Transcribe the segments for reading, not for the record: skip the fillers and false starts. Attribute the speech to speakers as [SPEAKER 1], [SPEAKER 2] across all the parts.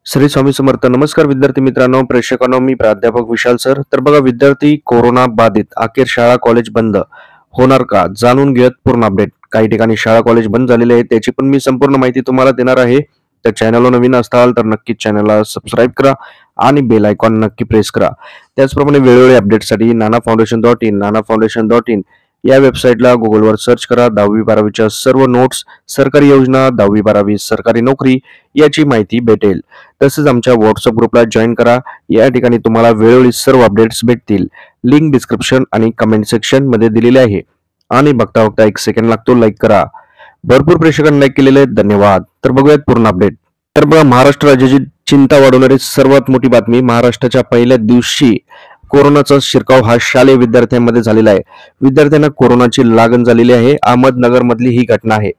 [SPEAKER 1] श्री स्वामी समर्थ. नमस्कार विद्यार्थी मित्रांनो, प्रेक्षकांनो, मी प्राध्यापक विशाल सर. तर बघा विद्यार्थी, कोरोना बाधित, अखेर शाळा कॉलेज बंद होणार का, जाणून घेऊयात पूर्ण अपडेट. काही ठिकाणी शाळा कॉलेज बंद झालेले आहेत, त्याची पण मी संपूर्ण माहिती तुम्हाला देणार आहे. त्या चॅनलवर नवीन असाल तर नक्कीच चॅनलला सबस्क्राईब करा आणि बेल आयकॉन नक्की प्रेस करा. त्याचप्रमाणे वेळोवेळी अपडेटसाठी nanafoundation.in या वेबसाईटला गुगलवर सर्च करा. 10वी-12वीच्या सर्व नोट्स, सरकारी योजना, 10वी-12वी सरकारी नोकरी याची माहिती भेटेल. तसेच आमच्या व्हॉट्सअप ग्रुपला जॉईन करा. या ठिकाणी तुम्हाला वेळोवेळी सर्व अपडेट्स भेटतील. लिंक डिस्क्रिप्शन आणि कमेंट सेक्शन मध्ये दिलेली आहे. आणि बघता बघता 1 सेकंड लागतो, लाईक करा. भरपूर प्रेक्षकांनी लाईक केलेले, धन्यवाद. तर बघूयात पूर्ण अपडेट. तर बघा, महाराष्ट्र राज्याची चिंता वाढवणारी सर्वात मोठी बातमी. महाराष्ट्राच्या पहिल्या दिवशी कोरोनाचा शिरकाव हा शालेय विद्यार्थ्यांमध्ये झालेला आहे. विद्यार्थ्यांना कोरोनाची लागण झालेली आहे. अहमदनगर मधली ही घटना आहे.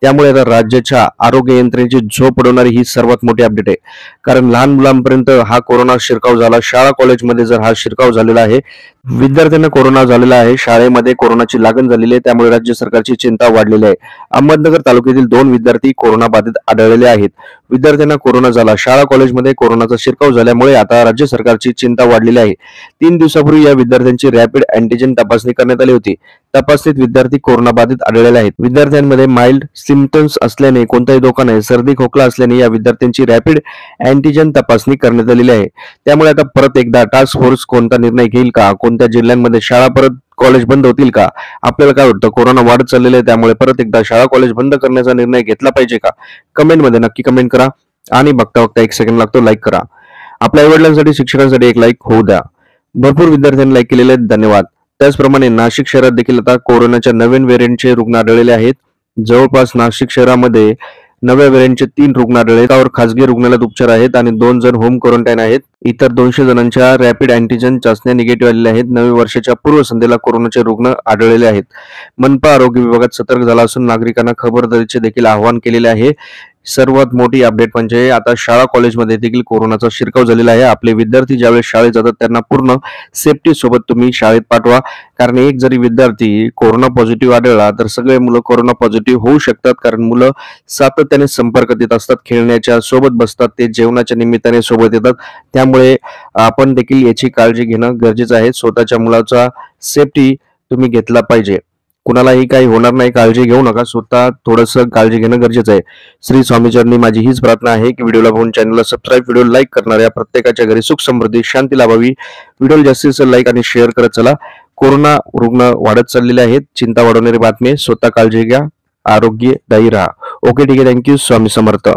[SPEAKER 1] त्यामुळे आता राज्याच्या आरोग्य यंत्रणेची झोप उडवणारी ही सर्वात मोठी अपडेट आहे. कारण लहान मुलांपर्यंत हा कोरोना शिरकाव झाला. शाळा कॉलेजमध्ये जर हा शिरकाव झालेला आहे, विद्यार्थ्यांना कोरोना झालेला आहे, शाळेमध्ये कोरोनाची लागण झालेली आहे, त्यामुळे राज्य सरकारची चिंता वाढलेली आहे. अहमदनगर तालुक्यातील 2 विद्यार्थी कोरोना बाधित आढळलेले आहेत. विद्यार्थ्यांना कोरोना झाला. शाळा कॉलेजमध्ये कोरोनाचा शिरकाव झाल्यामुळे आता राज्य सरकारची चिंता वाढलेली आहे. 3 दिवसापूर्वी या विद्यार्थ्यांची रॅपिड अँटीजेन तपासणी करण्यात आली होती. तपासणीत विद्यार्थी कोरोना बाधित आढळलेले आहेत. विद्यार्थ्यांमध्ये माइल्ड सिम्पटम्स असल्याने, कोणताही धोका नाही, सर्दी खोकला असल्याने या विद्यार्थ्यांची रॅपिड अँटीजेन तपासणी करण्यात आलेली आहे. त्यामुळे आता परत एकदा टास्क फोर्स कोणता निर्णय घेईल का, कोणत्या जिल्ह्यांमध्ये शाळा परत कॉलेज बंद होतील का, आपल्याला काय वाटतं? कोरोना वाढत चाललेला आहे, त्यामुळे परत एकदा शाळा कॉलेज बंद करण्याचा निर्णय घेतला पाहिजे का? कमेंट मध्ये नक्की कमेंट करा. आणि बघता बघता 1 सेकंड लागतो, लाईक करा. आपल्या आईवडिलांसाठी, शिक्षकांसाठी एक लाईक होऊ द्या. भरपूर विद्यार्थ्यांनी लाईक केलेले, धन्यवाद. त्याचप्रमाणे नाशिक शहरात देखील आता कोरोनाच्या नवीन व्हेरियंटचे रुग्ण आढळलेले आहेत. जवळपास नाशिक शहरामध्ये नव्या व्हेरियंटचे 3 रुग्ण आढळले. त्यावर खासगी रुग्णालयात उपचार आहेत आणि 2 जण होम क्वारंटाईन आहेत. इतर 200 जणांच्या रॅपिड अँटीजेन चाचण्या निगेटिव्ह आलेल्या आहेत. नव्या वर्षाच्या पूर्वसंध्येला कोरोनाचे रुग्ण आढळलेले आहेत. मनपा आरोग्य विभागात सतर्क झाला असून नागरिकांना खबरदारीचे देखील आवाहन केलेले आहे. सर्वात मोठी अपडेट म्हणजे आता शाळा कॉलेजमध्ये देखील कोरोनाचा शिरकाव झालेला आहे. आपले विद्यार्थी ज्यावेळेस शाळेत जातात त्यांना पूर्ण सेफ्टी सोबत तुम्ही शाळेत पाठवा. कारण एक जरी विद्यार्थी कोरोना पॉझिटिव्ह आढळला तर सगळे मुलं कोरोना पॉझिटिव्ह होऊ शकतात. कारण मुलं सातत्याने संपर्कात येत असतात, खेळण्याच्या सोबत बसतात, ते जेवणाच्या निमित्ताने सोबत येतात. त्यामुळे आपण देखील याची काळजी घेणं गरजेचं आहे. स्वतःच्या मुलाचा सेफ्टी तुम्ही घेतला पाहिजे. कुणालाही काही होणार नाही, काळजी घेऊ नका. स्वतः थोडंसं काळजी घेणं गरजेचं आहे. श्री स्वामी चरणी माझी हीच प्रार्थना आहे की व्हिडिओला पाहून चॅनलला सबस्क्राईब, व्हिडिओ लाईक करणाऱ्या प्रत्येकाच्या घरी सुख समृद्धी शांती लाभावी. व्हिडिओला जास्तीत जास्त लाईक आणि शेअर करत चला. कोरोना रुग्ण वाढत चाललेले आहेत, चिंता वाढवणारी बातमी. स्वतः काळजी घ्या, आरोग्यदायी राहा. ओके, ठीक आहे. थँक्यू. स्वामी समर्थ.